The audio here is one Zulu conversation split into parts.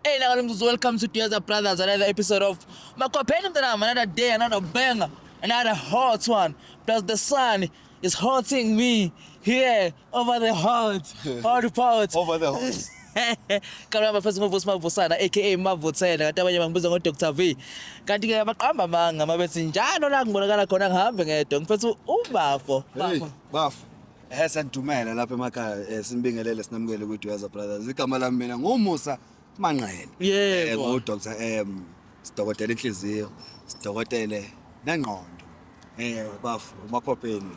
Hey, welcome to Together Brothers, another episode of Makopeni Mtanam, another day, another banger, another hot one. Plus the sun is hotting me here over the hot pot. Over the hot. Kamera first move Vusana, aka Mavutsena, kanti abanye bangibiza ngo-Dr. V. Kanti ke abaqamba amanga mabethi njalo la ngibonakala khona ngihambe ngedwa ngifethu ubafo. Bafo. Esantumela lapha emakhaya simbingelele sinamukele ku Together Brothers. Igama lami mina nguMusa Manqele. Yebo. Ngo-Dr. Sidokotela inhliziyo, sidokotele nengqondo. Bafo uMakhopheni.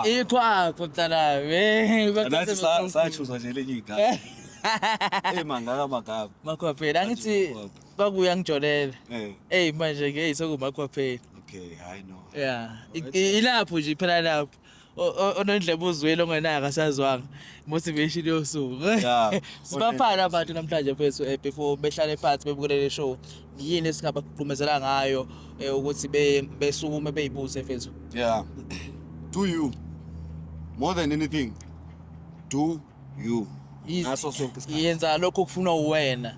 Ikhwapho mntanami. Nathi sachuza nje lenye igama. Mangaka amagama. Makhopheni angithi bakuya ngijolela. Manje ke sokuMakhopheni. Okay, I know. Yeah. Ilapho nje phela lapho. Onondlebe uzwele ongenaka sazwanga motivation yosuku. Sibaphana abantu namhlanje mfethu before behlale phansi bebukelele show. Yini esingabaqhumezela ngayo ukuthi besukume beyibuze mfethu. Yeah. Do you more than anything? Do you? Aso sonke isikhathi. Yenza lokho kufunwa uwena.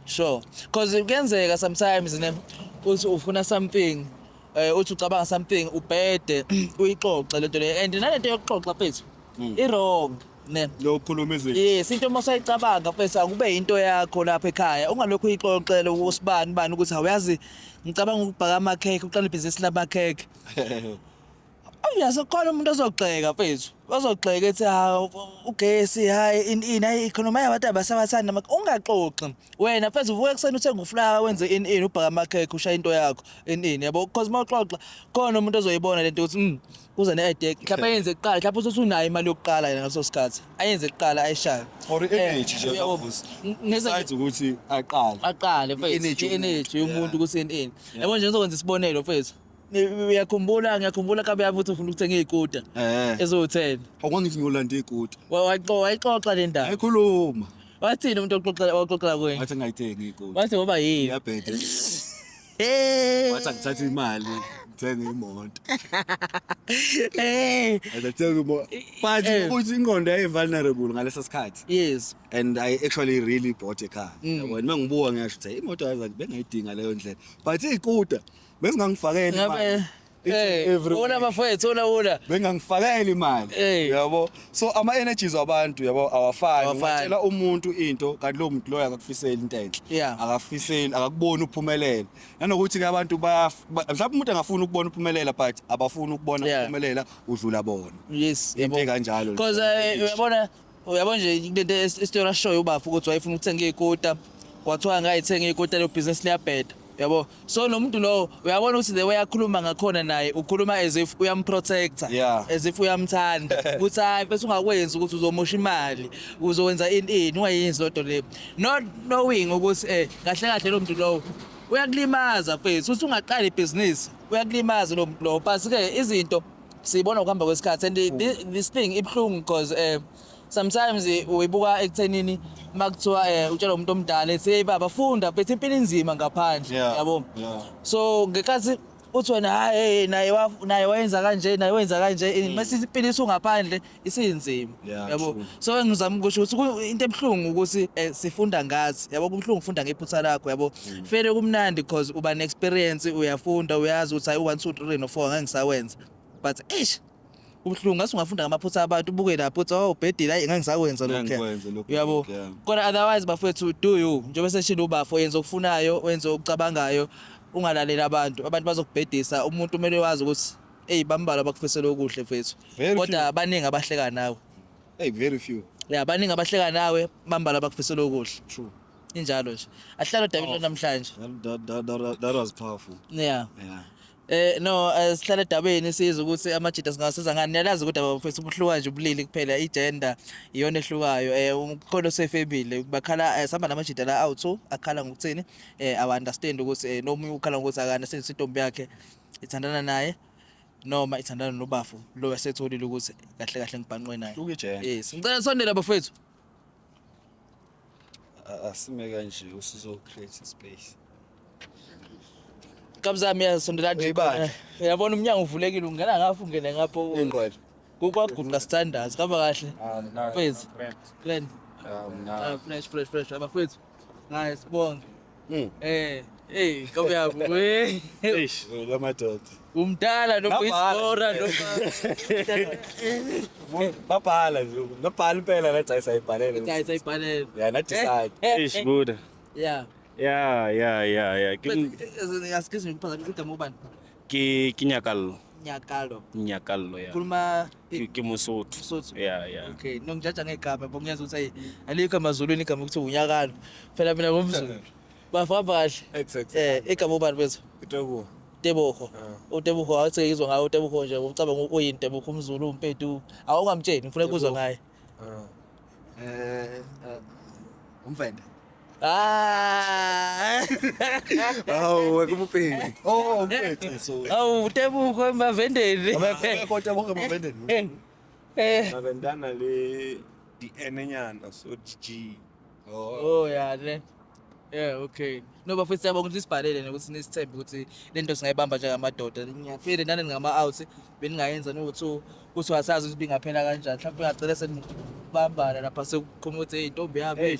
Sure. Because kuyenzeka sometimes uthi ufuna something uthi ucabanga something ubhede uyixoxe lento le and nalento yokuxoxa mfethu i-wrong ne lo khuluma izinto. Yes into mosayicabanga mfethu akube into yakho lapha ekhaya ungalokho uyixoxele usibani ukuthi awuyazi ngicabanga ukubhaka amakheke uqala ibhizinisi lamakheke. Uyazi khona umuntu ozogxeka mfethu ozogxeka ethi ugesi hayi hayi economy yabantu abasabathanda ungaxoxi wena mfethu uvuka ekseni uthenga uflower wenze ubhaka amakheke ushaya into yakho yabo because mawuxoxa khona umuntu ozoyibona lento ukuthi kuza ne-idea mhlawumbe ayenze kuqala mhlawumbe uthi unayo imali yokuqala yena ngaso sikhathi ayenze kuqala ayishaya or energy nje kabuzi ngesayithi ukuthi aqale mfethu energy yomuntu ukuthi yabo nje ngizokwenza isibonelo mfethu ngiyakhumbula kabe yabuthi ufuna ukuthenga izikuta ezo-10 awukongithi ngiyolanda izikuta wayixoxa le ndaba ayikhuluma wathini umuntu oxoxela kuye wathi ngayithengi izikuta wathi ngoba yini iyabhede wathi ngithatha imali ngithenga imoto ngithenga imoto but ukuthi ingqondo vulnerable ngaleso sikhathi. Yes, and I actually really bought a car yabona mangibuka ngiyasho ukuthi imoto yazi bengayidinga leyo ndlela but izikuta besingangifakeli imali una bafowethu una bengangifakeli imali yabo so ama energies wabantu yabo awafani utshela umuntu into kanti lo muntu lo yakufisela into enhle akafiseli akakubona uphumelela nanokuthi ke abantu mhlawumbe umuntu angafuni ukubona uphumelela but abafuni ukubona uphumelela udlula bona. Yes, into kanjalo because uyabona nje lento isitora show ubafu ukuthi wayefuna ukuthenga izikuta kwathiwa ngayithenga izikuta le business liyabheda yabo so lo muntu lo uyabona ukuthi the way akhuluma ngakhona naye ukhuluma as if uyamprotector as if uyamthanda ukuthi hayi bese ungakwenza ukuthi uzomosha imali uzowenza ungayenzi lento le not knowing ukuthi kahle lo muntu lo uyakulimaza mfethu uthi ungaqala ibusiness uyakulimaza lo muntu lo but ke izinto siyibona ukuhamba kwesikhathi and this thing ibhlungu because sometimes uyibuka ekuthenini makuthiwa utshela umuntu omdala ethi hey baba funda bethe impilo inzima ngaphandle yabo so ngekathi uthi wena hayi naye wayenza kanje mase impilo isungaphandle isinzima yabo so ngizama ukusho ukuthi into ebhlungu ukuthi sifunda ngazi yabo kubhlungu ufunda ngephutha lakho yabo fele kumnandi because uba ne experience uyafunda uyazi ukuthi hayi 1 2 3 no 4 ngangisawenza but ubhlungu ngase ungafunda ngamaphutha abantu ubuke lapho uthi ubhedile hayi ngangisakwenza lokho yabo kodwa otherwise bafethu do you njengoba seshilo ubafo yenza okufunayo wenza okucabangayo ungalalela abantu bazokubhedisa umuntu kumele wazi ukuthi bambala bakufisela okuhle mfethu kodwa abaningi abahleka nawe very few abaningi abahleka nawe bambala bakufisela okuhle true injalo nje ahlala David namhlanje that was powerful no sihlala edabeni siza ukuthi amajida singasiza ngani niyalazi ukuthi abafethu ubhluka nje ubulili kuphela igender iyona ehlukayo umkhono sefamily bakhala sihamba namajida la out2 akhala ngokuthini understand ukuthi noma ukhala ngokuthi akana senze intombi yakhe ithandana naye noma ithandana nobafu lo yasetholile ukuthi kahle ngibhanqwe naye yes ngicela sondela bafethu asime kanje usizo create space kabzami yasondela nje yabona umnyango uvulekile ungena ngapha ungene ngapho ingqwele kukwagunda standards kaba kahle no phase plan fresh abafethu Nice, bonke. Kabe yabo we. Eish, lamadoda. Umdala noma iskora noma Babhala nje. Ngabhala impela nathi ayisayibhalele. sayibhalele. Yeah, not decide. Eish, Buddha. Yeah. Yeah. Asikizwe ngiphakathi igama ubani? Ke Nyakalo. Nyakalo. Yeah. Khuluma Ke Mosotho. Sotho. Yeah. Okay, nongijaja ngegama bongiyazi ukuthi alikho amazulwini igama ukuthi unyakalo. Phela mina ngomZulu. Bafamba kahle. Exactly. Igama ubani bethu? Itobo. Tebogo. uTebogo awuthekizwa ngawo uTebogo nje ucabanga uyini Tebogo umZulu umpethu awukamtsheni ngifuna ukuzwa ngaye. Umvende. Awu kumuphi. Oh, umfethu. So. awu uTebogo emavendeni. Abekho Tebogo emavendeni. Mavendana le DN nyana so GG. Oh yeah ne. Yeah, okay. No bafethu siyabonga ukuthi sibhalele nokuthi nisithembe ukuthi lento singayibamba njengamadoda. Ngiyafile nani ngama out beningayenza nokuthi ukuthi wasazi ukuthi bingaphela kanjani. Mhlawumbe ngacela senibambana lapha sekukhuluma ukuthi intombi yapi.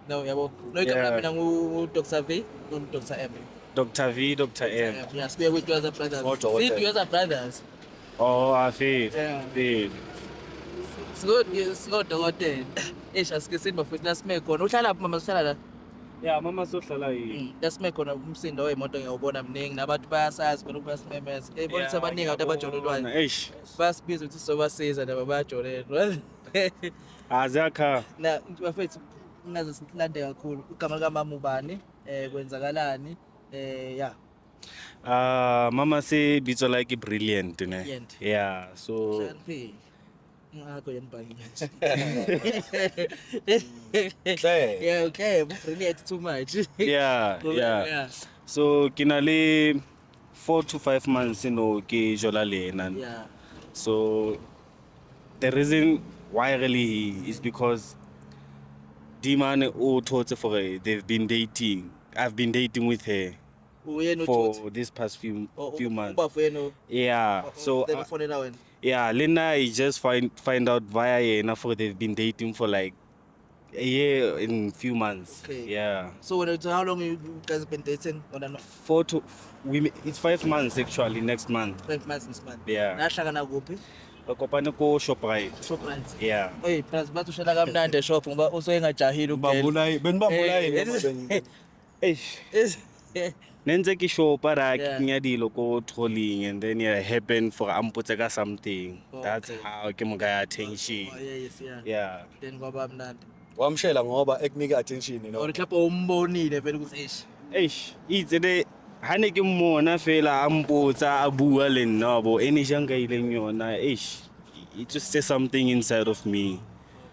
No yabo. No igama mina ngu Dr. V no Dr. M. Dr. V, Dr. M. Yeah, speak with you as a brothers. Speak you as a brothers. Oh, I feel. Yeah. Feel. Sikudokotela. Asikisini bafethu nasime khona. Uhlala lapha mama uhlala la. Yeah, mama sohlala yini. Lasime khona umsindo wemoto ngiyawubona mningi nabantu bayasazi bona bayasimemeza. Bonisa abaningi abantu abajolelwayo. Eish. Basibiza ukuthi sobasiza nabo bayajolelwa. Azakha. Na bafethu ngaze silande kakhulu. Igama kaMama ubani? Kwenzakalani? Yeah. Mama say bitso like brilliant, ne? Brilliant. Yeah, so Ngakho yenibhayini. Hle. Yeah, okay, brilliant too much. yeah. So kinale 4 to 5 months ke jola le ena. Yeah. So the reason why really is because Dimane o thotse for they've been dating. I've been dating with her for this past few months. Yeah. So yeah, Lena I just find out via yena for they've been dating for like a year in few months. Okay. Yeah. So how long you guys been dating? It's 5 months actually next month. 5 months this month. Yeah. Nahlangana kuphi? Kopane ko Shoprite. Yeah. Hey, plus bathi ushela kamnandi shop ngoba usengajahile ukubhela. Benibambulayi Nenze ki shopa ra kinya dilo ko trolling and then it happened for amputse ka something. That's how ke mo ga attention. Oh yes. Yeah. Then kwaba mnandi. Wamshela ngoba ekunika attention no. Or mhlawumbe umbonile vele ukuthi Itse hane ke mmona fela amputsa abua le nna bo ene janga ileng yona it just says something inside of me.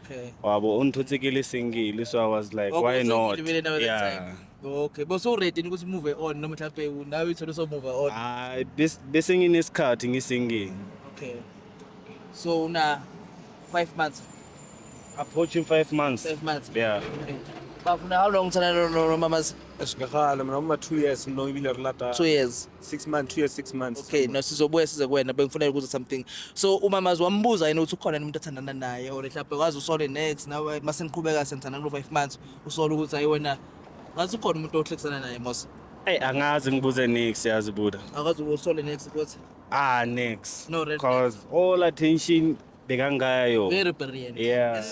Okay. Wabo untotse ke le single so I was like why not? Yeah. Okay, but so ready ukuthi move on noma mhlawumbe now ithola so move on. Bese nginesikhathi ngisingle. Okay. So na 5 months. Approaching 5 months. 5 months. Yeah. Okay. Bafuna how long uthanda no mamas? Esikhala mina uma 2 years no ibile relata 2 years. 6 months 2 years 6 months. Okay, no sizobuya size kuwena bengifuna ukuza something. So umamazi wambuza yena ukuthi ukhona umuntu athandana naye or mhlawumbe wazi usole next nawe mase niqhubeka senzana kulo 5 months usole ukuthi ayiwena ngathi ukhona umuntu ohlekisana naye mos. Angazi ngibuze next yazi buda. Akazi usole next ukuthi next. No, red because all attention bekangayo. very brilliant. Yeah.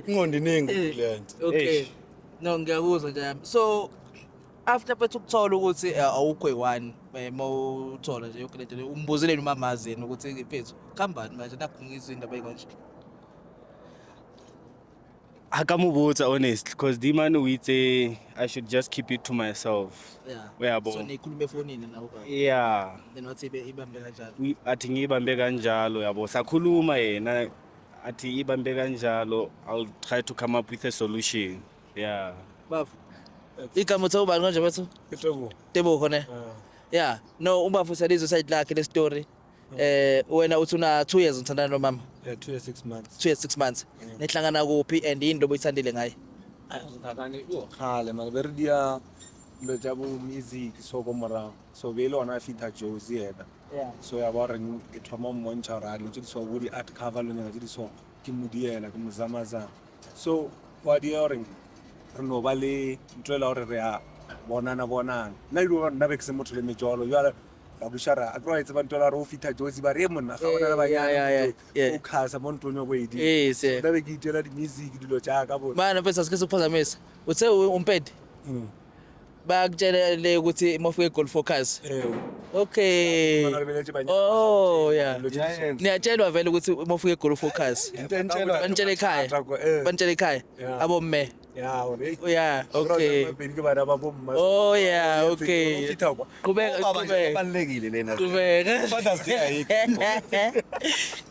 Ngondi ningi client. Okay. No ngiyakuzwa nje. So after bethu ukuthola ukuthi awukho eone mawuthola nje yonke lento umbuzele umamazi yena ukuthi phethu khambani manje nakhungizwe indaba eyikanje. Akamubutsa honest because the man we say I should just keep it to myself. Yeah. So nikhulume efonini nawo. Yeah. Then wathi ibambe kanjalo. Athi ngibambe kanjalo yabo sakhuluma yena athi ibambe kanjalo I'll try to come up with a solution. Yeah. Bafu. Igama uthe ubani kanje bethu? Tebogo ne? Yeah. No ubafu salizo side lakhe le story. Wena uthi una 2 years uthandana nomama? Yeah, 2 years 6 months. 2 years 6 months. Nihlangana kuphi and yini lobo ithandile ngaye? Ayizakani khale manje beridia lo jabu music so komara. So vele ona fita Josie yena. Yeah. So ya ba re ke thoma mmontsha ra lo tse so bodi art cover lo nyaka tse so ke modiela ke mozamaza. So wa di hore re no ba le ntwela hore re a bonana nna ile nna be ke se motho le mejolo jwale ka bushara a tlo etsa ba ntwela re o fitha jozi ba re monna ga bona ba yeah. focus mo ntonyo go edi Yes, yeah. nna be ke itela di music dilo tja ka bona Mana mfethu asike siphazamisa. Uthe umpede bakutshela ukuthi mofike goal focus. Okay. Oh yeah. Niyatshelwa vele ukuthi mofike goal focus. Banitshela ekhaya. Banitshela ekhaya. Abo mme. Yeah, okay. Oh yeah, okay. Qhubeka. Balekile lena. Qhubeka. Father's Day ayikho.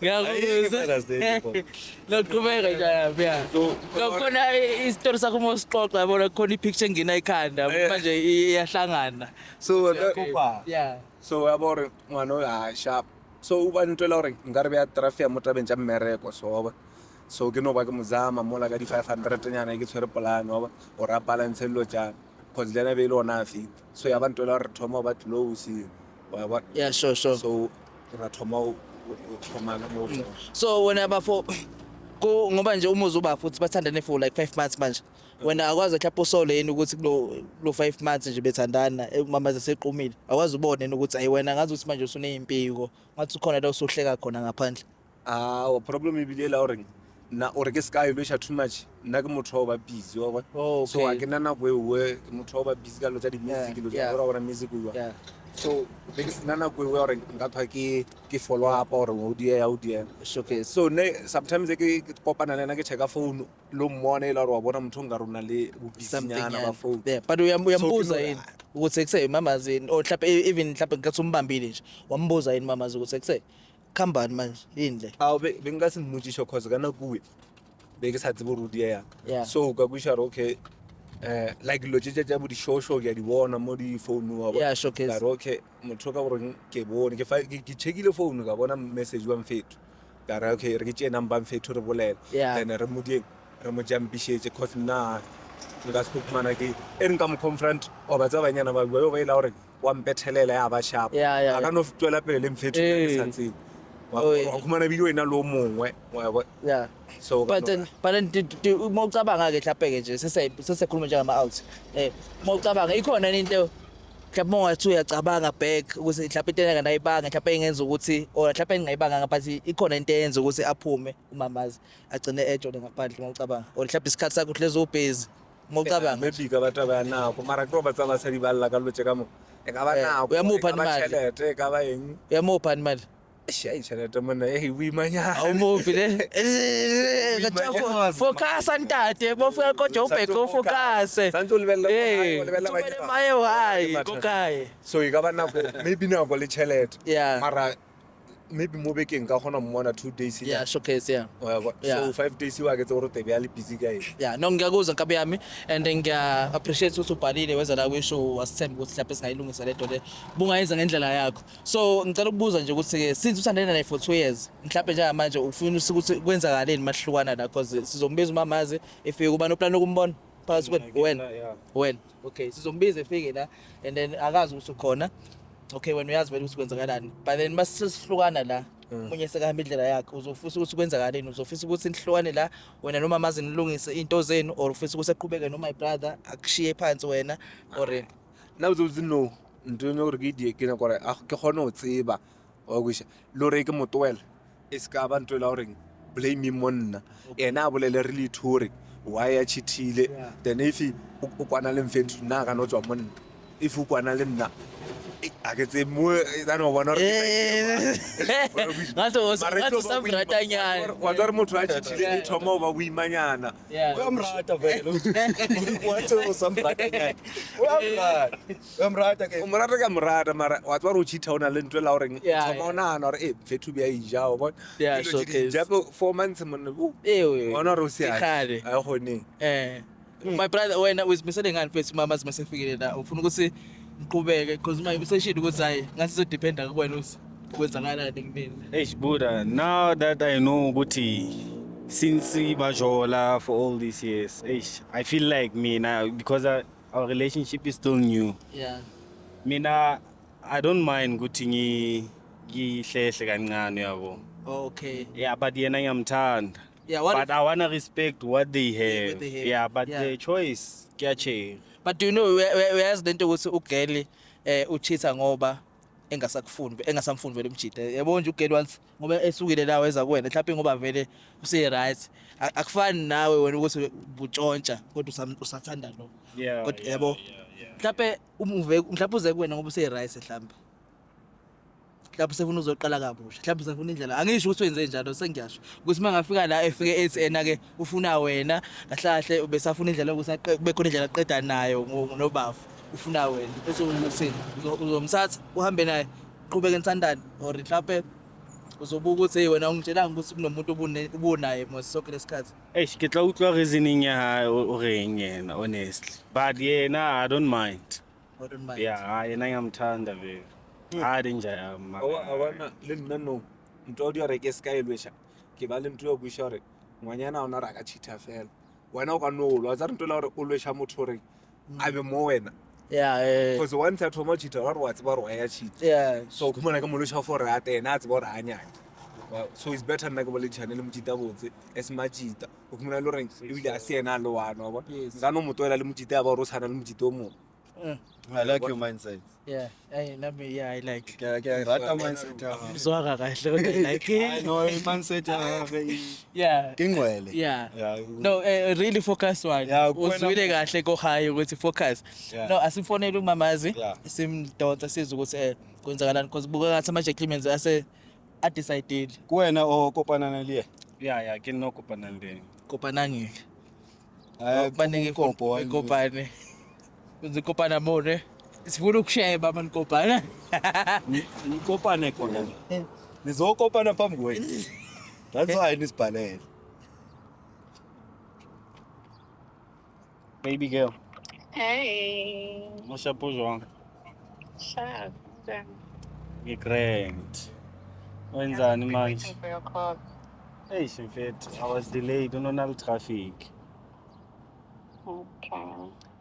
Ngiyakuzwa. Lo qhubeka nje yeah. Khona istory sakho mosixoxa yabona khona ipicture engena ekhanda manje iyahlangana. So yeah. So yabore ngwana sharp. So uba ntwela hore ngare be traffic mo tabeng tja mmereko so ke no ba ke mozama mola ka di 500 nyana ke tshwere polane wa o ra balance lo tja cause lena be lo na fit so ya ba ntwela hore thoma ba close wa Yeah, sure. so ra thoma mo So wena bafo ngoba nje umuzi uba futhi bathandane for like 5 months manje. Wena akwazi mhlawumbe usole yini ukuthi kulo 5 months nje bethandana mama zaseqhumile. Akwazi ubone ukuthi ayi wena ngazi ukuthi manje usuneyimpiko. Ngathi ukhona la usuhleka khona ngaphandle. o problem ibile la hore na o re ke sky lo sha too much nna ke motho ba busy wa so a ke nana we ke motho ba busy ka lo tsa di music lo tsa ora music wa so be ke nana we ora nka thwa ke follow up or o dia Okay. so sometimes ke kopana lena ke checka phone lo mmone la wa bona motho ngarona le bu busy nyana ba phone yeah, but uyambuza yini ukuthi ekuse mamazini o mhlawumbe even mhlawumbe ngathi umbambile nje wambuza yini mamazi ukuthi ekuse khambani manje yini le awu bengathi ngimujisho cause kana kuwe beke sa tsebo rudia Yeah. so ka bushara okay like lo tja bo di show ke di bona mo di phone wa Yeah, showcase. ka okay motho ka boreng ke bone ke checkile phone ka bona message wa mfethu ka ra okay re ke tjena number mfethu re bolela Yeah. then re mo jumpishetse cause na nga spoke mana ke nka mo confront o ba tsa banyana ba ba ila hore wa mpethelela ya ba sharp Yeah. aka no fitwela pele le mfethu ke santsini wa khumana video ina lo mongwe wa yeah. so But then mawucabanga ke mhlawumbe nje sesekhuluma nje ngama out mawucabanga ikhona into mhlawumbe mongathi uyacabanga back ukuthi mhlawumbe into engayibanga mhlawumbe engenza ukuthi or mhlawumbe engayibanga ngaphathi ikhona into eyenza ukuthi aphume umamazi agcine ejole ngaphandle mawucabanga or mhlawumbe isikhathi sakho lezo busy mawucabanga maybe ka batho ba nako mara ke ba tsala sa di balla ka lotse ka mo e ka ba nako Uyamupha imali. chelete ka ba eng uyamupha imali shayi chelete mona we manya awumuphi le focus antate bofika kodwa ubheke ufocus santo lebella mayo hayi kokaye so e ka ba nako maybe nako le chelete Yeah. mara maybe mo bekeng ka gona mmona 2 days yeah showcase yeah so 5 days wa ke tsoro tebe ya le busy guy yeah no ngiyakuzwa nkabe yami and ngiya appreciate ukuthi ubhalile wenza la kwisho wasithemba ukuthi lapho singayilungisa le nto le bungayenza ngendlela yakho so ngicela ukubuza nje ukuthi since usandena naye for 2 years mhlawumbe nje manje ufuna ukuthi kwenzakaleni mahlukana la cause sizombiza umamazi ifike kuba no plan ukumbona phakathi wena okay sizombiza efike la and then akazi ukuthi ukhona okay wena uyazi vele ukuthi kwenzakalani but then masisihlukana la umunye sekahamba indlela yakhe uzofisa ukuthi kwenzakaleni uzofisa ukuthi nihlukane la wena noma mazi nilungise into zenu or ufisa ukuthi eqhubeke no my brother akushiye phansi wena or na uzo no ntwe re ke die ke na gore ke gone o tseba wa go sha lo re ke motwela iska ba ntwela hore blame monna ena a bolele really thore why ya chithile then if o kwana le mfethu na ka no tswa monna if o kwana le nna aketse mo ena no bona ngathi samratanyana wa tsare motho a chithile thoma ba boimanyana o mrata vele o samratanyana o mrata ke umrata ka mrata mara wa tswa ro chitha ona le ntwe la hore thoma ona ana hore mfethu bia ija o bona japo 4 months mona ona ro sia khale a gone my brother wena uzimisele ngani mfethu mama zimasefikile la ufuna ukuthi ngiqhubeke because manje useshilo ukuthi hayi ngathi sizodependa kuwena uthi kwenzakalani kumina Buddha, now that I know ukuthi since bajola for all these years I feel like because our relationship is still new yeah mina I don't mind ukuthi ngihlehle kancane yabo okay yeah but yena ngiyamthanda Yeah, but I wanna respect what they have. what they have. Yeah, but Yeah. the choice, kuyacheka. But do you know uyazi lento ukuthi ugeli uchitha ngoba engasamfuni vele umjide. Yabo nje ugeli once ngoba esukile la weza kuwena mhlawumbe ngoba vele use right. Akufani nawe wena ukuthi butshontsha kodwa usathanda lo. Yeah. Kodwa yeah, yabo yeah, yeah. mhlawumbe uze kuwena ngoba use right mhlawumbe. Mhlawumbe sefuna uzoqala kabusha. Mhlawumbe sefuna indlela. Angisho ukuthi wenze njalo sengiyasho. Ukuthi mangafika la efike ethi ena ke ufuna wena kahle ubesafuna indlela ukuthi kube khona indlela aqeda nayo nobafu. Ufuna wena bese umusini uzomthatha uhambe naye uqhubeke nithandane or mhlawumbe uzobuka ukuthi hey wena ungitshelanga ukuthi kunomuntu ubunaye mos sonke lesikhathi. Ke tla utlwa reasoning ya hae o reng yena honestly. But yena I don't mind. I don't mind. Yeah, yena ngiyamthanda vele. Hadi nje yama. Awana le nna no ntho di re ke ska elwesha ke ba le ntho yo buisha hore ngwanyana ona ra ka cheater fela wena o ka no lo tsa ntho la hore o lwesha motho hore a be mo wena Yeah, because one time to mo cheater wa re wa tseba re ya cheat yeah. so ke mona ka mo lwesha for ra tena a tseba hore a nyane so it's better nna ke bo le channel mo cheater botse es ma cheater o ke mona le reng e bile a se ena le wana wa nka no motho ela le mo cheater ba re o tshana le mo cheater o mo. I like your mindset. Yeah, I like. Ke rata mindset ya. Mzwaka kahle kodwa I like I it. know mindset ya. Yeah. Ingwele. Yeah. Yeah. No, really focus one. Yeah, Uzwile kahle ko high ukuthi focus. Yeah. No, asifonele umamazi. Yeah. Simdonsa siza ukuthi kwenzakalani because buka ngathi ama Clemens ase decided. Kuwena okopana naliye. Yeah, ke no kopana le. Kopana ngeke. Kubanike Kopo kopane. Kunze kopana more. Sifuna ukusheba manje kopana. Nikopane khona. Nizokopana phambi kwenu. That's why nisibhalele. Baby girl. Hey, Moshapo jwang. Shab. Great. Wenzani manje? Waiting for your call. Hey, Shifet, I was delayed on traffic. Okay.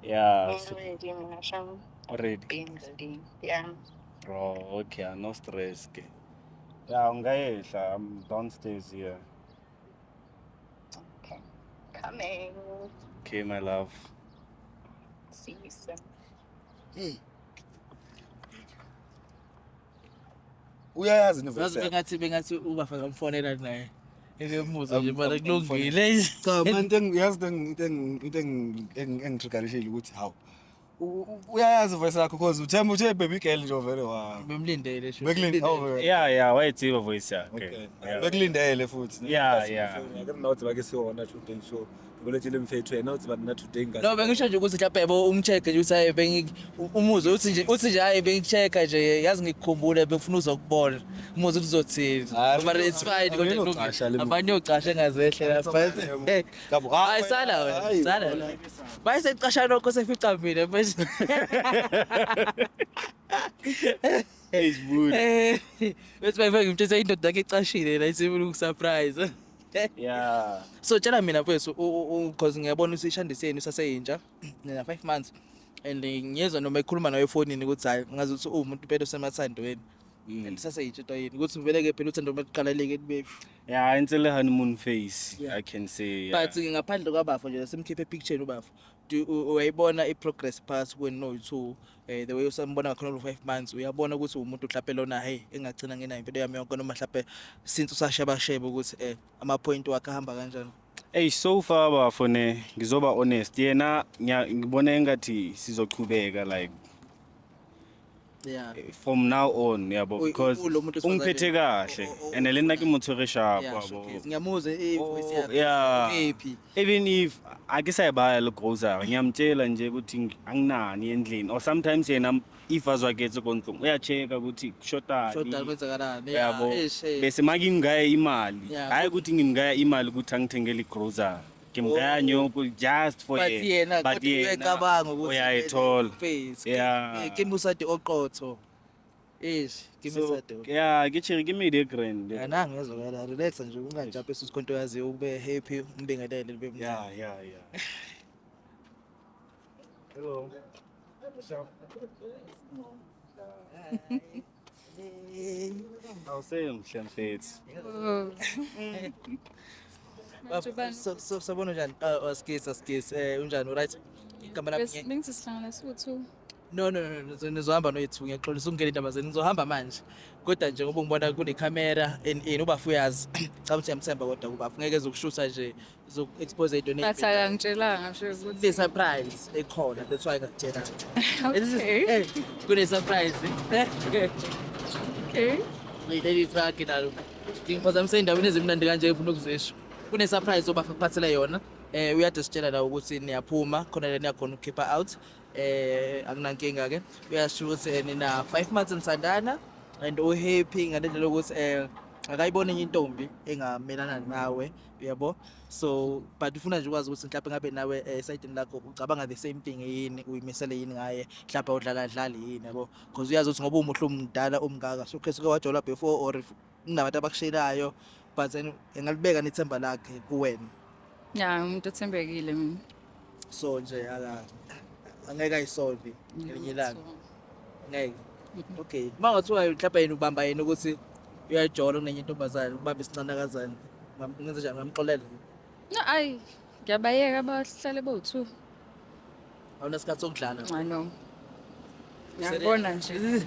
Yeah, Already, Masham. already. Been ready. Yeah. Bro, okay, no stress. Ke. Yeah, ungayehla, I'm downstairs here. Okay. Coming. Okay, my love. See you soon. Uyayazi Yazi niverse. bengathi ubafaka umfonela naye. Ekemuza nje mara kulungile. Cha manje yazi into engitrigarishile ukuthi hawu. Uyayazi voice yakho because uthe baby girl nje vele wa. Bemlindele sho. Bekulindele. Yeah, wait, your voice, yeah. Okay. Yeah. Bekulindele futhi. Yeah. Ke nna o tseba ke se ona today so boletsele mfethu yena o tseba nna today nka No bengisho nje ukuthi mhlawumbe yabo umcheck nje ukuthi umuzwe uthi nje hayi bengichecka nje yazi ngikukhumbule bengifuna uzokubona umuzwe uzothini but it's fine kodwa abanye ocasha engazehle lapha hayi sala wena sala bayisecasha lokho sefica mina manje Hey, it's good. bese bayifaka ngimthethe indoda yakhe ecashile la isifuna ukusurprise. Yeah. So tshela mina mfethu because ngiyabona usishandiseni usaseyintsha na 5 months and ngiyezwa noma ekhuluma nawe efonini ukuthi hayi ngazi ukuthi umuntu impela osemathandweni and saseyintsha toyini ukuthi uveleke phela uthando maqalaleke libe Yeah, until the honeymoon phase, Yeah. I can say. but ngaphandle kwabafo nje simkhiphe picture ubafo uyayibona iprogress phakathi kwenu no two the way usambona ngakhona lo 5 months uyabona ukuthi umuntu uhlaphela ona hey engagcina ngena impilo yami yonke noma mhlawumbe since usasheba sheba ukuthi ama point wakhe ahamba kanjani. Hey, so far bafone ngizoba honest. Yena ngibona engathi sizochubeka like Yeah. from now on, yabo, because ungiphethe kahle and lena ke motho re sharp yabo. Ngiyamuzwa ivoice yakhe. Yeah. Happy. Even if ake sayibaya lo grocery ngiyamtshela nje ukuthi anginani endlini or sometimes yena if azwakethe konke uyacheka ukuthi Shoda kushotani kwenzakalani. yabo bese makingingaya imali Yeah. hayi ukuthi ngingingaya imali ukuthi angithengele igrocery ngimngaya nyoko just for But yena kodwa uyacabanga ukuthi uyayithola face. Yeah. Kimusade oqotho. Give me that. yeah ngichere give me the grand Ana ngezokala relax nje ungajump esikhonto yazi ube happy umbingelele libe mnandi. yeah hello awusemhle mfethu Sabona njani? Askis. Unjani right? Igama lami Bengisihlangana siwu-2. No, nizohamba noyithu ngiyaxolisa ukungena intombazane nizohamba manje. Kodwa nje ngoba ngibona kunekhamera and ubafu uyazi. Cha ukuthi uyamthemba kodwa ubafu ngeke ezokushutha nje expose into Bathi akangitshelanga sure ukuthi. The surprise ekhona that's why ngakutshela. Okay. Kune surprise. Okay. Ngiyideli truck nalo. Ngiphazamisa indaweni ezimnandi kanje efuna ukuzisho. Kune surprise obafu kuphathela yona. Uyade sitshela la ukuthi niyaphuma khona la niyakhona ukukhipha out. Akunankinga ke. Uyasho ukuthi nina 5 months nisandana and happy ngalendlela ukuthi akayibona enye intombi engamelana nawe uyabo. So but ufuna nje ukwazi ukuthi mhlawumbe ngabe nawe side lakho ucabanga the same thing yini uyimisele yini ngaye mhlawumbe udlala yini yabo because uyazi ukuthi ngoba umuhle umdala umngaka so khesuke wajola before or kunabantu abakushelayo but then engalibeka nethemba lakhe kuwena. Ya umuntu othembekile mina. So nje angeke ayisolve ngelinye ilanga ngeke. Okay mangathiwa mhlawumbe yena ubamba yena ukuthi uyayijola kunenye intombazane ubamba isinanakazana ngenze njani ngamxolela? No ayi ngiyabayeka abahlale bo2. Awunasikhathi sokudlala? I know. Ngiyabona nje.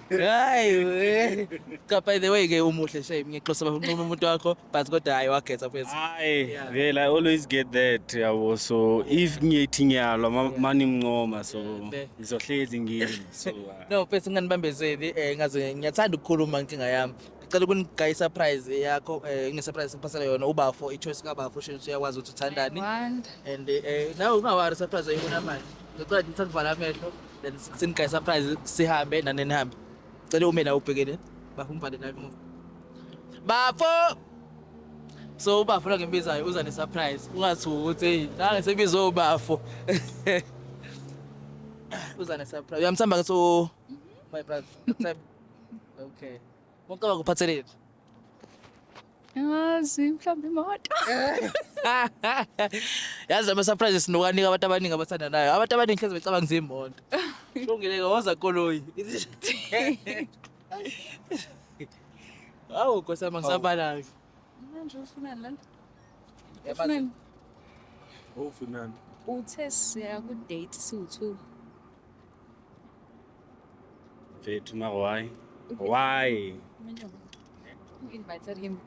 Hayi cha by the way ke umuhle shame ngixosa umuntu wakho but kodwa hayi wakhetha mfethu. Hayi vele I always get that yabo so if ngiyethi ngiyalwa mani mncoma so ngizohlezi ngini so no mfethu nginganibambezeli ngaze ngiyathanda ukukhuluma inkinga yami. Ngicela ukunigaya surprise yakho ngine surprise ngiphathela yona ubafo ichoice kabafo shini uyakwazi ukuthi uthandani and nawe ungawari surprise ayibona manje. Ngicela ngithi kuvala amehlo then sinigaya surprise sihambe nani nihambe. Ngicela ume la ubhekene bafo umbhale nami bafo. So ubafo la ngembizayo uza ne surprise ungathi ukuthi hey la ngisebizo ubafo. Uza ne surprise uyamthamba ngathi my brother. Okay. Wonke bakuphatheleni? Yazi mhlawumbe imoto. Yazi ama surprises sinokanika abantu abaningi abathandanayo. Abantu abaningi hleze becabanga ngizimoto. Shongileke waza koloi. Awu nkosama ngisabala. Manje ufunani lana? Ufunani? Ufunani? Uthe siya ku date siwu2. Vethu why? Why? Who invited him?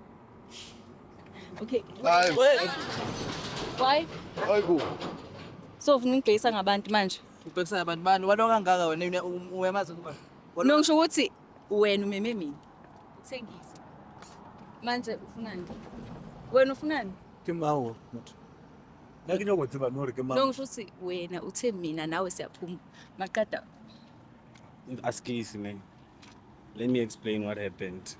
Okay. Hayi. Why? Hayibo. So ufuna ungigcisa ngabantu manje? Ubhekisa abantu bani walo kangaka wena uyamazi kuba? No ngisho ukuthi wena umeme mina. Uthengisa. Manje ufunani? Wena ufunani? Ke mawo motho. Nake nyokwenza banore ke No mawo. ngisho ukuthi wena uthe mina nawe siyaphuma. Maqada. Askisi man. Let me explain what happened.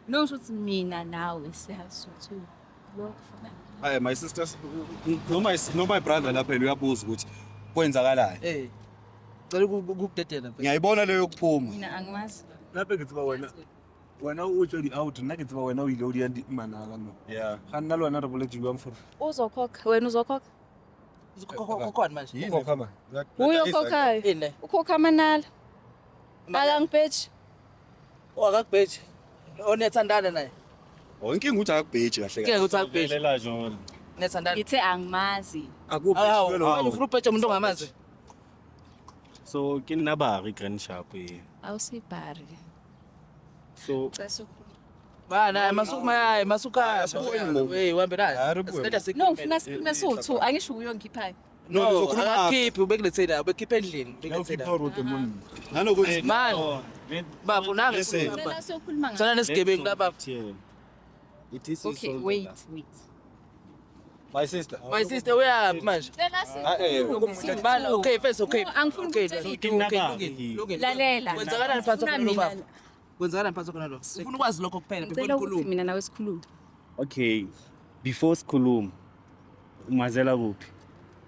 No ngisho ukuthi mina nawe siyasuthu. Lokho ufunani? Hayi my sisters no my brother lapha uyabuza ukuthi kwenzakalani. Ngicela ukudedela mfethu. Ngiyayibona leyo kuphuma. Mina angimazi. Lapha ngithi ba wena utsho di out nake ngithi ba wena uyilo di manala no. Yeah. Khana lwana re boletsi bua mforo. Uzokhokha wena uzokhokha? Uzokhokha manje. Yini khama? Uyokhokha. Ini. Ukhokha manala. Akangibheji. Akakubheji. Onethandana naye. Inkinga ukuthi akubheji kahle Ngeke ukuthi akubheji. Velela John. Nethandana. Ngithe angimazi. Akuphi Wena ufuna ubheja umuntu ongamazi? So ke nna ba re grand sharp e. Awusibhari. So Ceso. Bana masuka. Hey uhambe naye. No ufuna siphime siwu2 angisho uyongiphayo. No, akakhiphi ubekulethela ubekhipha endlini ubekulethela. Nanokuthi Man, bafu nanga Cela siyokhuluma ngayo. sana nesigebengu lapha. it is Okay, wait. my sister. My sister uyaphi manje? Cela siyokhuluma. Bana okay first okay. Angifuni Okay. Lalela. Kwenzakalani phansi Ufuna khona lo mina- baba? Kwenzakalani phansi khona lo? Ufuna ukwazi lokho kuphela before Ngicela ukuthi ukhuluma. mina nawe sikhulume. Okay. Before sikhuluma umazela kuphi?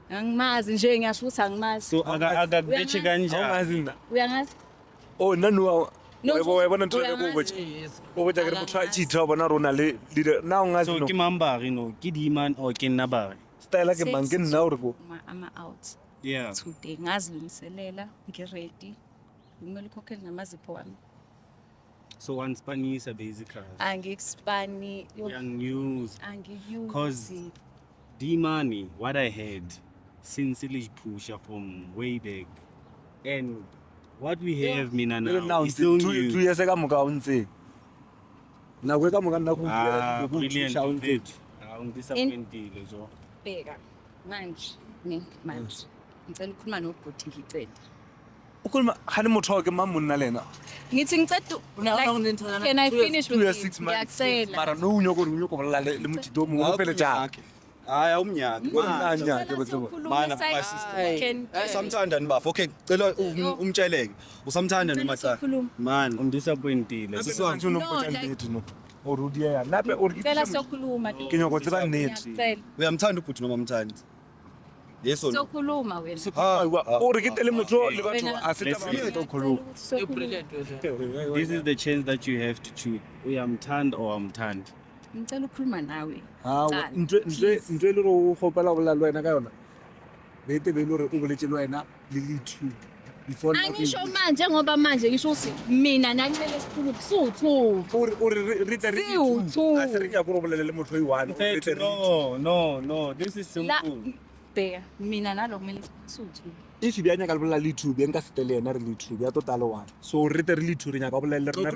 Angimazi nje ngiyasho ukuthi angimazi. So akakubheji kanjani? Awungazina. Uyangazi? Oh nanu No, wayibona into uyangazi. ekubothi. Ukuthi ke motho tshitha bona rona le na ungazi So no. ke mambari no, ke diman or ke nabari. Style ke banke nna ore go. Ama out. Yeah. Today ngazilungiselela, ngiready. Kumele ukhokhele namazipho wami. So wanispanisa basically. Angikusipani. Young news. Angiyuzi. Cause D-Money, what I had since Ilish Pusha from way back. And what we have mina now is still 2 new. years ago muka unse. Na kweka muka Brilliant. Undisappointed so. Bheka manje manje ngicela ukukhuluma nobhuti ngicela ukhuluma khani motho ke mamunna lena ngithi ngicela can I finish 2 years with 6 you months ngiyacela mara no unyoko bolla le mutito mo go fele ja hayi awumnyaka manje ke botho Mana, my sister. Samthanda nibafo. Okay, cela umtsheleke. Usamthanda noma cha? Man, Undisappointed. sisonke unompotent lethu no orudia ya lapha ngicela sokhuluma ke nyoko tseba net uyamthanda ubhuti noma umthandi? Yeso. sokhuluma wena o re ke tele motho le batho a feta ba to khulu This is the chance that you have to choose. Uyamthanda or amthandi. ngicela ukukhuluma nawe ha ntwe le ro gopela go la lwena ka yona bete be le re o boletse lwena le lithu before angisho manje ngoba manje ngisho ukuthi mina nakumele sikhulu kusuthu o re re tle Siwuthu. a se re ya go bolele le motho i1 No, this is simple. bheka mina nalo kumele suthu if be anya ka bolela lithu be nka setele yena re lithu ya total one so re tle re lithu re nya ka bolele rena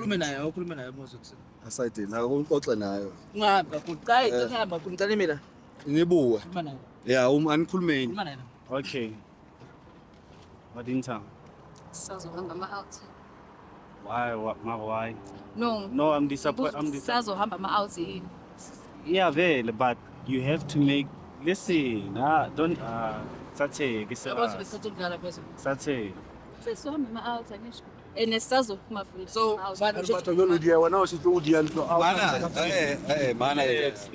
ukhulume naye Moses. Aside na ukuxoxe nayo. Ngapha kuqhayi hamba kumcela mina. Nibuwe. Khuluma naye. Yeah, anikhulumeni. Khuluma naye. Okay. What in town? sazohamba ama-out Why? no No, I'm disappointed. sazohamba ama-out yini Yeah, well, but you have to make. Listen, don't. Sathe, Sathe. sesohamba ama-out angisho and sisazophuma futhi So, batho lo dia wena o se tlo dia ntlo Mana, mana. Relax.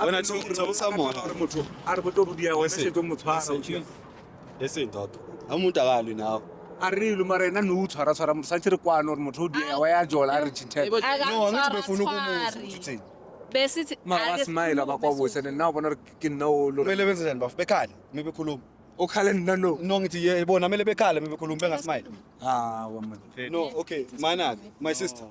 Wena tso samona. motho a re botlo dia wena se tlo motshwara Listen toto. Umuntu akalwi nawe. a re lo mara ena no utshwara tshwara motho sa tsere kwano re motho o dia wa ya jola a re chinthe No, angithi befuna ukumuza. besithi ma smile ba kwa bo sene na bona ke nna o lo Kumele benze njani bafu bekhala? Mibe khuluma. o khale nna no No ngithi yebona kumele bekhala mibe khuluma bengasmile. wa man No, okay. Mana, my sister.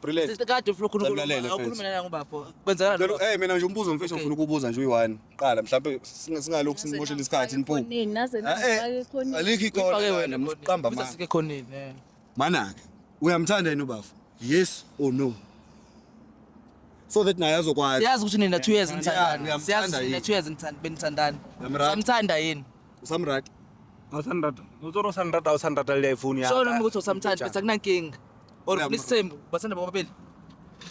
Brilliant. Sister kade ufuna Ukhuluma ukhuluma naye ngubapho. Kwenzekala Lelo mina nje umbuzo mfethu ngifuna ukubuza nje uyi1. Qala mhlawumbe singalokhu sinimoshela isikhathi nipho. khonini naze nifake khonini Alikho ikona wena mqamba ma. Sike khonini. Mana ke uyamthanda yini ubafu? Yes or no? So that naye azokwazi. Siyazi ukuthi nina 2 years Yeah, nithandana. ngiyamthanda Siyazi yini. nina 2 years benithandana. Ngiyamrata. Samthanda yini? Usamrati. awusandata uzoro sandata awusandata le iphone ya So noma ukuthi usamthanda bese kunankinga. Or ufuna isembu bathanda bobabili.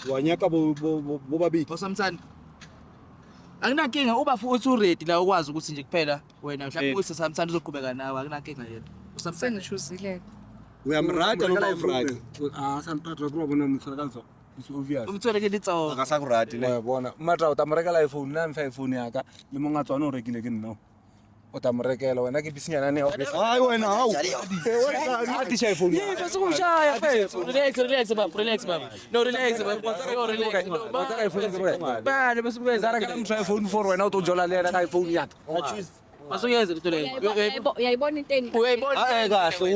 Wanyaka bobabili. Usamthanda. Akunankinga ubafu uthi uready la ukwazi ukuthi nje kuphela wena mhlawumbe uthi samthanda uzoqhubeka nawe akunankinga yena. Usamthanda. sengichuzile Uyamrata noma awumrati? sandata bro bona mtsalakazo it's obvious Umthole ke litso. Akasakurati le. wa bona matra o tamorekela iphone na mfa iphone ya ka le monga tswana o rekile ke nna o tamorekela wena ke bisinyana ne Hayi wena hawu. a tisha iphone ya Bese kumshaya phela. Relax baba. No relax baba. No relax. batla iphone Bani bese kwenza zara ka mtra iphone 4 wena o to jola le yena ka iphone ya Masuyeza litho leyo. uyayibona into eni Uyayibona kahle.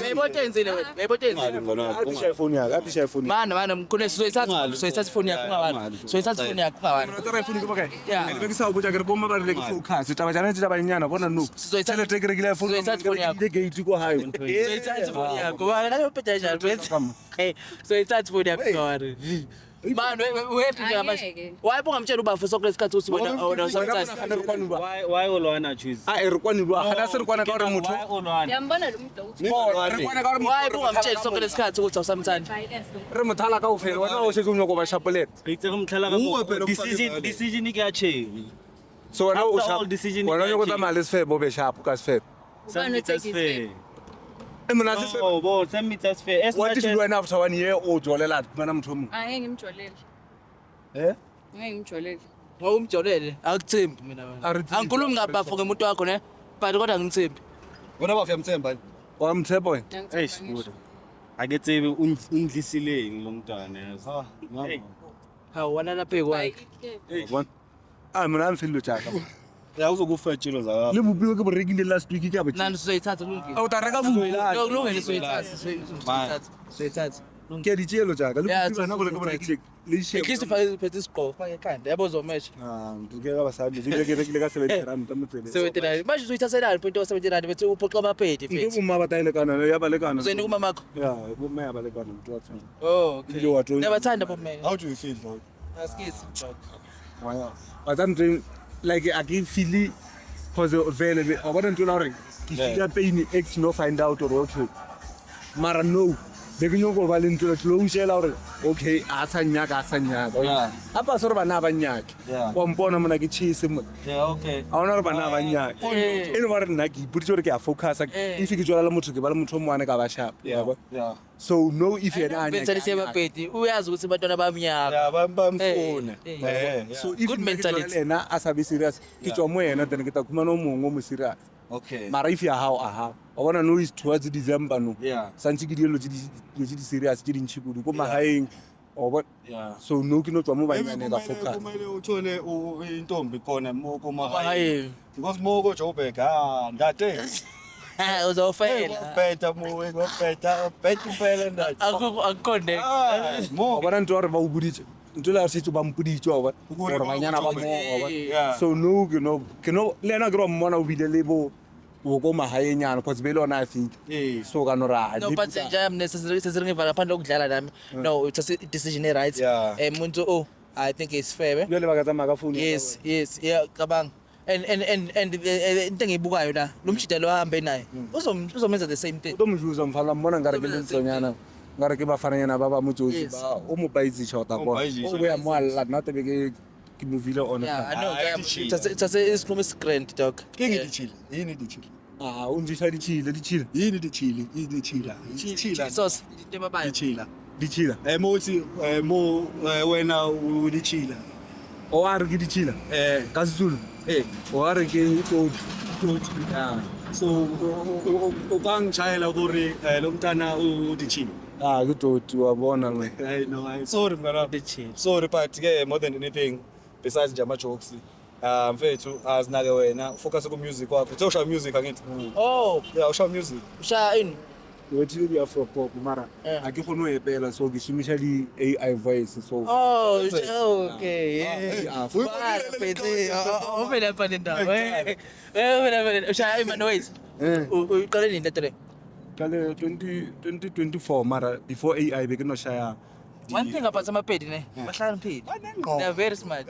Uyayibona enzile wena. Uyayibona enzile. a tisha iphone ya ka tisha iphone Mana mkhona soyithatha ifoni yakho ungawani. Soyithatha ifoni yakho ungawani. tsara iphone ke baka Yeah. ke sa o botsa ke re bomma ba re le ke focus taba jana taba nyana bona no Soyithatha tele tekere ke iphone Soyithatha iphone yakho. ke gate ko hayo Soyithatha ifoni yakho. Wena uyophetha njani? Soyithatha ifoni yakho ungawani. Man, we-happy nje manje. Angeke. Why ungamtshela ubafu sokulesikhathi uthi wena sometimes. Why Olwana choose? a e re kwani ba ga se re kwana ka re motho Why Olwana? yambona lo muntu uthi re kwana ka re Why motho ungamtsheli sokulesikhathi ukuthi awusamthandi? violence re mothala ka o fela wena o se ke unyoko ba chapelet Itse kumhlala ka Uwe phela decision ke ya change. so wena o After sharp all decision wena ke nyoko ya tsa mali se bo be sharp ka se Some meters fair. e mona se Oh, bo, some meters fair. As what much if as you went after 1 year o jolela mana motho mo angeke ngimjolele eh ngeke ngimjolele Ngomjolele akuthembi mina wena. Arithembi. Angikhulumi ngabafu ngemuntu wakho ne. But kodwa ngimthembi. Wena bafu yamthemba. wa mtshepo we Hey, Spuda. Ake tsebe undlisileng lo mntwana yazi. Hey. Hawu wana laphe kwakhe. bona a mona am felo tjaka Ya uzokufa tshilo zakho. le bopiwe ke bo rekile last week ke a botsa Nani soyithatha kulungile. o ta reka bubela Kulungile soyithatha. Soyithatha. ke a di tjelo jaaka le Yeah, kutlwa nna go le ka bona ke le At least ufake phethe isigqoko fake ekhanda yabo uzomesha. ke ka basadi ke rekile ka 70 rand motsele 79 manje uyithathelani point of 70 rand bethi uphoqa amaphedi ke mfethu. bomma ba tailekana ya balekana Uzeni kumamakho. ya bomma ya balekana mntu wathona Oh okay. Nje wathi- Niyabathanda phamela. how do you feel though Askisi joke. why but I'm doing like I can feel cause vele I want to know ke feel pain x no find out or okay mara no be ke nyoko ba le ntlo tlo o shela hore okay a sa nyaka Yeah. apa so re bana ba nyake Yeah. wa mpona mona ke chise mo Yeah okay. a ona re bana ba nyake e le bare nna ke iputse hore ke a focus if ke tswala le motho ke ba le motho o moane ka ba sharp yabo Yeah. so no if you're not Benzani sebapedi uyazi ukuthi bantwana bamnyaka. ya ba mfona So so if good mentality. ena a sa be serious ke tswa mo ena then ke ta khumana o mongwe mo serious Okay. mara if ya how aha I wanna know is towards December no Yeah. santse ke dielo tse di serious tse dintsi kudu ko magaeng o bona Yeah. so no ke no tswa mo banyane ka focus kumele uthole intombi khona mo Hayi. because mo ko Joburg ngade Uzofela. beta mo beta impela ndathi Akukho mo o bona ntwe gore ba o buditse ntwe la se ba mpuditse o bona gore banyana ba mo o bona yeah so no ke no le ena ke ro mmona o bile le bo ko magaenyana because be le ona a fitla so ka no ra No but nje mina sesiringiva ngaphandle kokudlala nami. No it's a decision right. Yeah. Umuntu oh I think it's fair. le ba ka tsamaya ka phone Yes, yeah cabanga. And into engiyibukayo la lo mshidalo ahambe naye uzomenza the same thing. to mojuza mfala mmona ngare ke le ntsonyana ngare ke bafananyana ba ba motsosi Yes. ba o mo baitsi chota O bona baitsi. o bo ya mo alla nna tebe ke movile on Yeah, I know. Ah, It's isikhuluma isigrand dog. ke ngidichile yini dichile ah unjisha dichile yini dichile dichila Jesus tebabayo. dichila mo uthi mo wena udichila o a re ke dichila ka Sezulu o a re ke toti yeah so ukangishayela kuri lo mntana udichile ah ke toti wa bona le I know sorry mara sorry but ke more than anything besides nje ama jokes mfethu azinake wena focus ku music wakho uthe usha music angithi Oh, yeah usha music usha ini? wethi ya afro pop mara a ke gone o epela so ke shumisha di AI voice so Oh, okay. yeah Uvela pale ndawo. Usha ima noise. Uqale nini letele? kale 2024 mara before AI be ke no shaya One thing about amapedi ne, bahlakaniphile. They are very smart.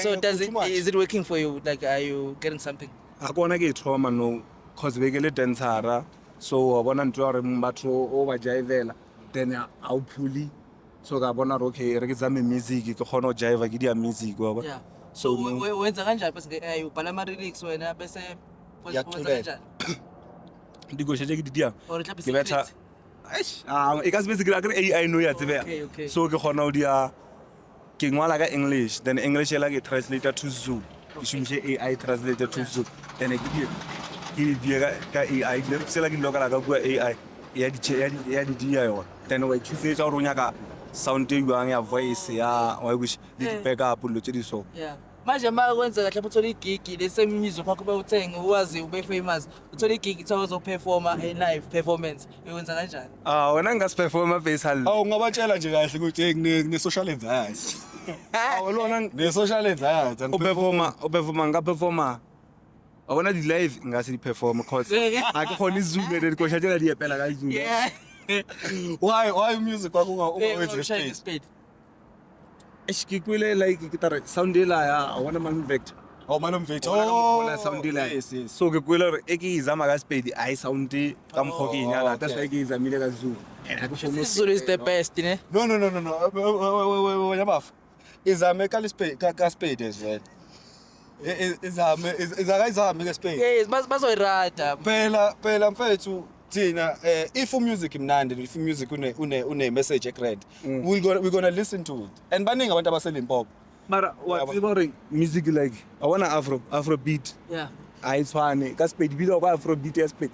So too much. is it working for you? Like are you getting something? akona ke trauma no cause be ke le dancera so wa bona ntwe gore batho o ba jaivela then a o phuli so ka bona okay re ke tsame music ke khona o jaiva ke dia music wa bona Yeah. so So wenza kanjani bese ubhala ama lyrics wena bese wenza kanjani? digo shetse ke dia Or mhlawumbe ke betha secret? e ka se bese ke AI no ya tsebe Okay. so ke khona o dia ke ngwala ka English then English ela ke translator to Zulu ke shumishe AI translator to Zulu then ke di ka AI le sela ke lokala ka bua AI ya di dia yona then wa ithusetsa gore o nyaka sound e buang ya voice ya wa wish le backup lo tse di so Yeah. Manje ma kwenza kahle uthola igigi lese music wakho bewuthenga uwazi ube famous uthola igigi uthola uzoperforma live performance uyenza kanjani? wena ngasiperforma face hall awu ngabatshela nje kahle ukuthi ne social anxiety awulona ne social anxiety uperforma ngaperforma awona di live ngase di perform cause a ke khone Zulu le ko shatela di epela ka Zulu Yeah. why music wakho ungawenzi Shine space speed. ke kwele like ke tare sound ela ya awona man vector oh man mfethu oh sound ela yes so ke kwele re e ke izama ka speed ai sound ka mkhoki nyaka that's why ke izamile ka Zulu and a ke khone Zulu is the best, ne? no wena bafu izame ka spade as well izame ka spade Yes, bazoyirada. phela mfethu thina if music imnandi if music une message egrand we're going to listen to it and baningi abantu abaselimpopo mara what's about music like awona afro beat Yeah. ayitswane ka speed bila ka afro beat ya speed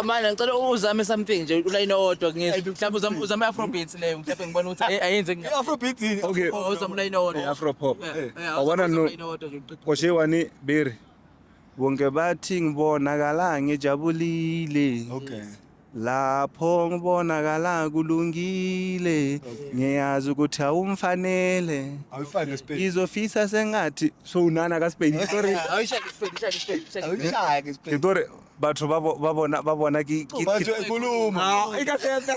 Manje ngicela uzame something nje ulayini owodwa ngizwe. Mhlawumbe uzame afrobeats leyo mhlawumbe ngibona ukuthi ayenze ngiyaphi. afrobeat yini okay Uzame ulayini owodwa. afro pop Awona awona no no. koshe wani bere bonke bathi ngibonakala ngejabulile okay lapho ngibonakala kulungile ngiyazi ukuthi awumfanele Awuyifani nespedi. izofisa sengathi so unana ka Spain story Awuyishaya ke spedi. story batho ba bona ki Batho ekhuluma. ikasenza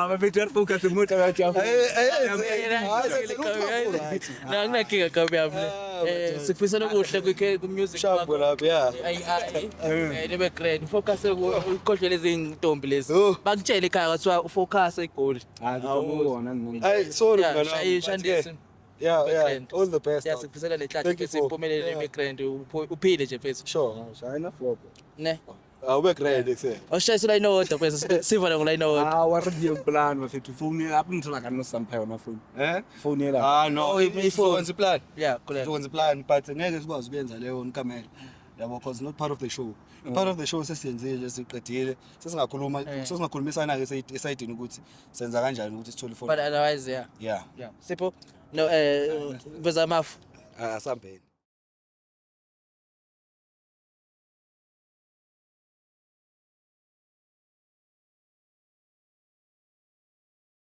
ba better focus muta ba tjafo Nakunenkinga kabi yami. Sikufisela okuhle ku-music Sharp lapha yeah. Nibe grand focus ukhohlwe lezi ntombi lezi Oh. bakutshela ekhaya kwathiwa ufocus egoli Hey, sorry man. Shandisi Yeah. All the best. sikufisela le Thank hlathi you bese for- iphumelele yeah. nebe grand uphile nje mfethu Sure. ne Awube great ekuse. awushayisa ulayini owodwa mfethu siva la ngolayini owodwa radio plan bafethu phone lapho ngithola kanti sampha yona phone Eh? phone la No. Oh, Ifoni plan. yeah correct Ifoni plan but ngeke sikwazi ukuyenza leyo nkamela. Yabo because not part of the show. Part of the show sesiyenzile nje siqedile. Sesingakhulumisana ke esayidini ukuthi senza kanjani ukuthi sithole but ifoni. otherwise yeah Yeah. Sipho no bezamafu Asambeni.